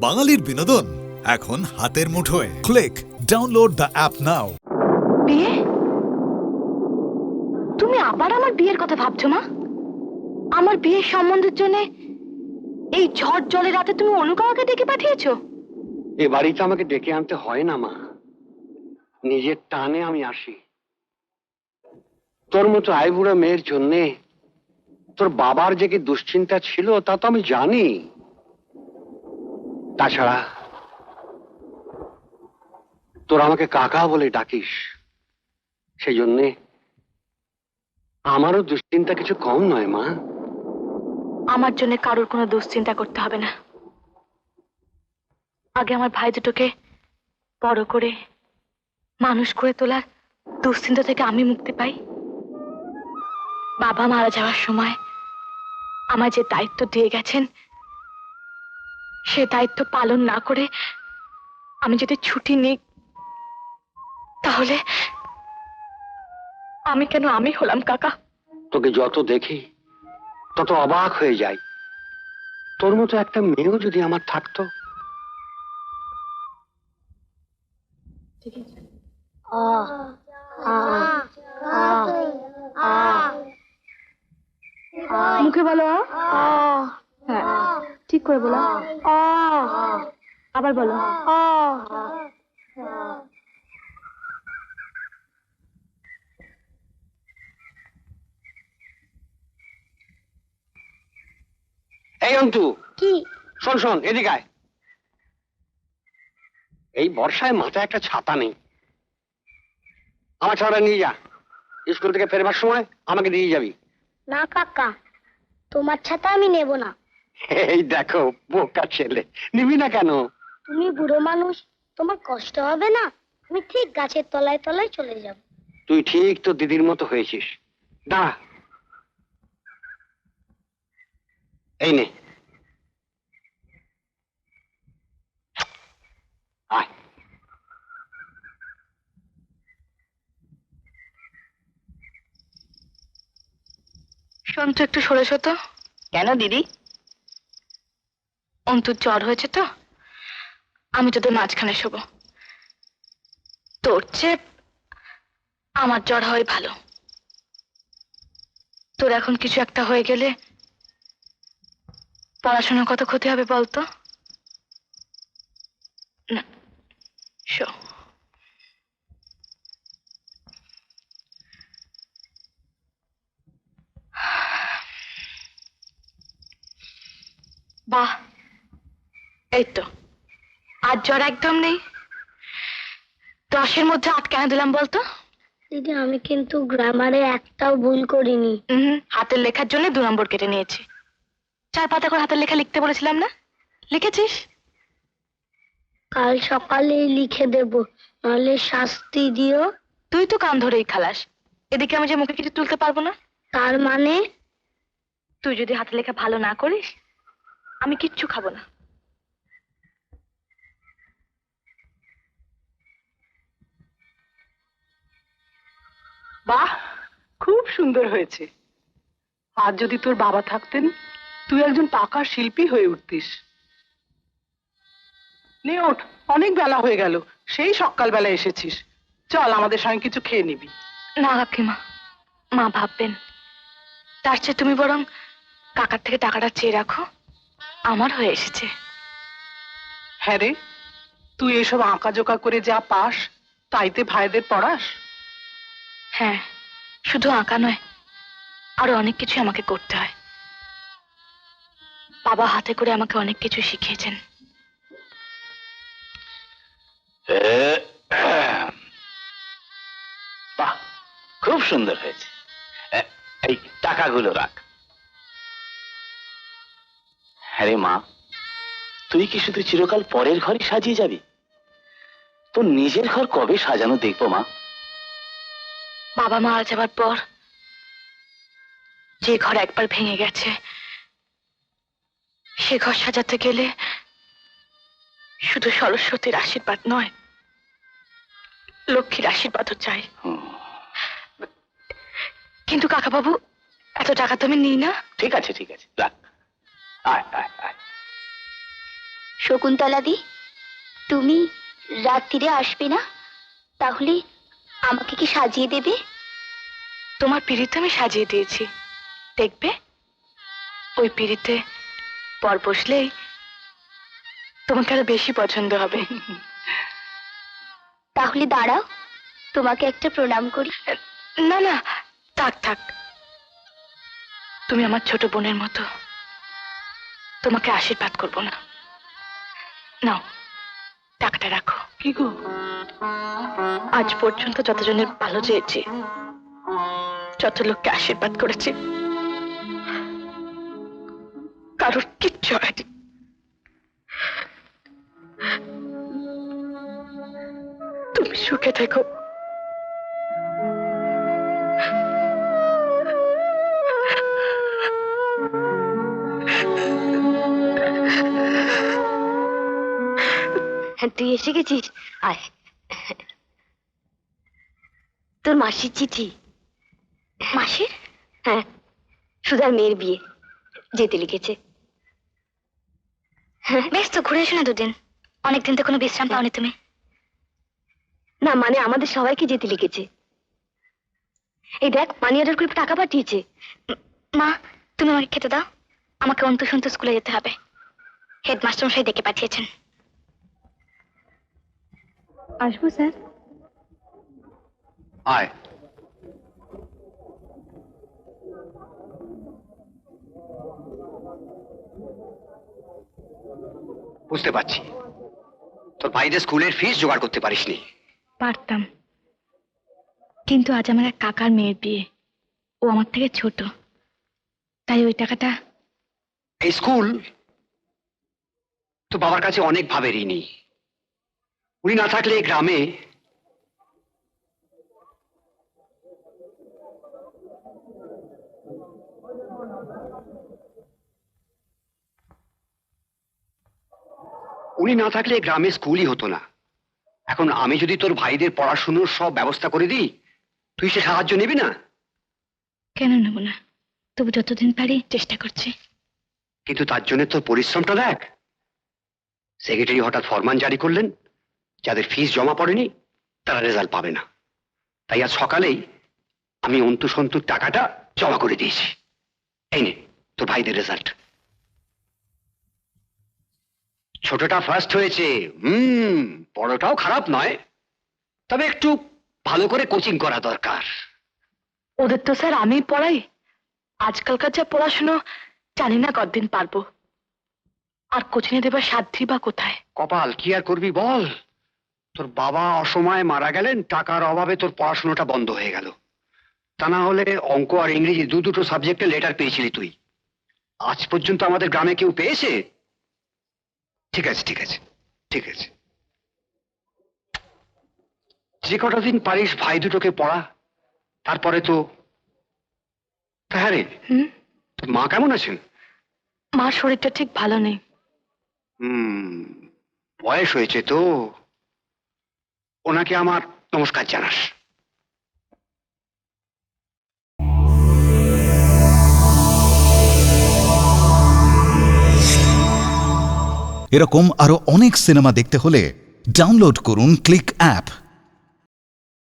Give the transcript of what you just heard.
বাঙালির বিনোদন এখন হাতের মুঠোয়। ক্লিক ডাউনলোড দ্য অ্যাপ নাও। বিয়ে? তুমি আবার আমার বিয়ের কথা ভাবছো মা? আমার বিয়ের সম্বন্ধের জন্য এই ঝড় জলের রাতে তুমি অনুকাকে ডেকে পাঠিয়েছো? এ বাড়িতে আমাকে ডেকে আনতে হয় না মা, নিজের টানে আমি আসি। তোর মতো আইবুড়া মেয়ের জন্যে তোর বাবার যে কি দুশ্চিন্তা ছিল তা তো আমি জানি। তাছাড়া তোর আমাকে কাকা বলে ডাকিস, সেই জন্যে আমারও দুশ্চিন্তা কিছু কম নয় মা। আমার জন্য কারোর কোনো দুশ্চিন্তা করতে হবে না। আগে আমার ভাই দুটোকে বড় করে মানুষ করে তোলার দুশ্চিন্তা থেকে আমি মুক্তি পাই। বাবা মারা যাওয়ার সময় আমার যে দায়িত্ব দিয়ে গেছেন, সে দায়িত্ব পালন না করে আমি যদি ছুটি নিই, তাহলে আমি কেন আমি হলাম কাকা? তোকে যত দেখি তত অবাক হয়ে যাই। তোর মতো একটা মেয়েও যদি আমার থাকতো। মুখে বলো। হ্যাঁ, ঠিক করে বলো। আবার বলো। এই অন্তু, কি? শোন শোন, এদিকে আয়। এই বর্ষায় মাথায় একটা ছাতা নেই, আমার ছাতাটা নিয়ে যা। স্কুল থেকে ফেরবার সময় আমাকে দিয়ে যাবি। না কাকা, তোমার ছাতা আমি নেব না। এই দেখো বোকা ছেলে, নিবি না কেন? তুমি বুড়ো মানুষ, তোমার কষ্ট হবে না? আমি ঠিক গাছের তলায় তলায় চলে যাব। তুই ঠিক তো দিদির মতো হয়েছিস। দাঁড়া, এই নে। আয়। সন্তু, একটু সরেছো তো। কেন দিদি? অন্তুর জ্বর হয়েছে তো, আমি তোদের মাঝখানে শোবো। তোর চেয়ে আমার জ্বর হয় ভালো। তোর এখন কিছু একটা হয়ে গেলে পড়াশোনার কত ক্ষতি হবে বলতো? না, শো। বাহ, এই তো, আর জ্বর একদম নেই। 10-এর মধ্যে 8 কেন দিলাম বলতো? দিদি, আমি কিন্তু গ্রামারে একটাও ভুল করিনি। হাতের লেখার জন্য 2 নম্বর কেটে নিয়েছি। 4 পাতা করে হাতের লেখা লিখতে বলেছিলাম না, লিখেছিস? কাল সকালেই লিখে দেব, নাহলে শাস্তি দিও। তুই তো কান ধরেই খালাস, এদিকে আমি যে মুখে কিছু তুলতে পারবো না। তার মানে? তুই যদি হাতের লেখা ভালো না করিস, আমি কিচ্ছু খাবো না। বাহ, খুব সুন্দর হয়েছে। আজ যদি তোর বাবা থাকতেন, তুই একজন পাকা শিল্পী হয়ে উঠতিস। নে ওঠ, অনেক বেলা হয়ে গেল, সেই সকালবেলা এসেছিস। চল, আমাদের সঙ্গে কিছু খেয়ে নিবি। না কাকিমা, মা ভাববেন। তার চেয়ে তুমি বরং কাকার থেকে টাকাটা চেয়ে রাখো, আমার হয়ে এসেছে। হ্যাঁ রে, তুই এসব আঁকাজোকা করে যা পাস, তাইতে ভাইদের পড়াস? হ্যাঁ, শুধু আঁকা নয়, আরো অনেক কিছু আমাকে করতে হয়। বাবা হাতে করে আমাকে অনেক কিছু শিখিয়েছেন। বাহ, খুব সুন্দর হয়েছে। এই টাকাগুলো রাখ। হ্যাঁ রে মা, তুই কি শুধু চিরকাল পরের ঘরই সাজিয়ে যাবি? তোর নিজের ঘর কবে সাজানো দেখবো মা? বাবা মারা যাবার পর যে ঘর একবার ভেঙে গেছে, সে ঘর সাজাতে গেলে শুধু সরস্বতীর আশীর্বাদ নয়, লক্ষ্মীর আশীর্বাদও চাই। কিন্তু কাকা বাবু, এত টাকা তো আমি নিই না। ঠিক আছে ঠিক আছে, রাখ। আয় আয় আয়। শকুন্তলা দি, তুমি রাত্রিরে আসবে না? তাহলে আমাকে কি সাজিয়ে দেবে? তোমার পিড়িতে আমি সাজিয়ে দিয়েছি, দেখবে ওই পিড়িতে পর বসলেই তোমাকে আরো বেশি পছন্দ হবে। তাহলে দাঁড়াও, তোমাকে একটা প্রণাম করি। না না, থাক থাক, তুমি আমার ছোট বোনের মতো, তোমাকে আশীর্বাদ করবো না। নাও, টাকাটা রাখো। কি গো? আজ পর্যন্ত যতজনের ভালো চেয়েছি, যত লোককে আশীর্বাদ করেছি, কারোর কিচ্ছু হয়নি। তুমি সুখে থেকো। তুই এসে গেছিস, আয়। তোর মাসির চিঠি। মাসির? হ্যাঁ, সুধার মেয়ের বিয়ে যেতে লিখেছে। বেশ তো, ঘুরে এসো না দুদিন, অনেকদিন তো কোনো বিশ্রাম পাওনি তুমি। না, মানে আমাদের সবাইকে যেতে লিখেছে। এই দেখ, মানি অর্ডার করে টাকা পাঠিয়েছে। মা, তুমি আমাকে খেতে দাও, আমাকে অন্তঃসন্ত স্কুলে যেতে হবে। হেডমাস্টার মশাই ডেকে পাঠিয়েছেন। আসবো স্যার? আয়। বুঝতে পারছি, তোর ভাইদের স্কুলের ফিস জোগাড় করতে পারিসনি। পারতাম, কিন্তু আজ আমার এক কাকার মেয়ের বিয়ে, ও আমার থেকে ছোট, তাই ওই টাকাটা। এই স্কুল তো বাবার কাছে অনেক ভাবে ঋণী। উনি না থাকলে এই গ্রামে গ্রামে স্কুলই হতো না। এখন আমি যদি তোর ভাইদের পড়াশুনোর সব ব্যবস্থা করে দিই, তুই সে সাহায্য নিবি না? কেন নেব না, তবু যতদিন পারি চেষ্টা করছি। কিন্তু তার জন্য তোর পরিশ্রমটা দেখ। সেক্রেটারি হঠাৎ ফরমান জারি করলেন, যাদের ফিস জমা পড়েনি তারা রেজাল্ট পাবে না। তাই আজ সকালেই আমি অন্তুসন্তুর টাকাটা জমা করে দিয়েছি। এই নে তোর ভাইদের রেজাল্ট। ছোটটা ফার্স্ট হয়েছে, বড়টাও খারাপ নয়, তবে একটু ভালো করে কোচিং করা দরকার। ওদের তো স্যার আমি পড়াই, আজকালকার যা পড়াশুনো জানি না কতদিন পারবো, আর কোচিংয়ে দেবার সাধ্যি বা কোথায়। কপাল, কি আর করবি বল। তোর বাবা অসময়ে মারা গেলেন, টাকার অভাবে তোর পড়াশোনাটা বন্ধ হয়ে গেল। তা না হলে অঙ্ক আর ইংরেজি দুটো সাবজেক্টে লেটার পেয়েছিলি তুই। আজ পর্যন্ত আমাদের গ্রামে কেউ পেয়েছে? ঠিক আছে ঠিক আছে ঠিক আছে, যে কটা দিন পারিস ভাই দুটোকে পড়া, তারপরে তো। হ্যাঁ রে, তোর মা কেমন আছেন? মার শরীরটা ঠিক ভালো নেই। বয়স হয়েছে তো, ওনাকে আমার নমস্কার জানাস। এরকম আরো অনেক সিনেমা দেখতে হলে ডাউনলোড করুন ক্লিক অ্যাপ।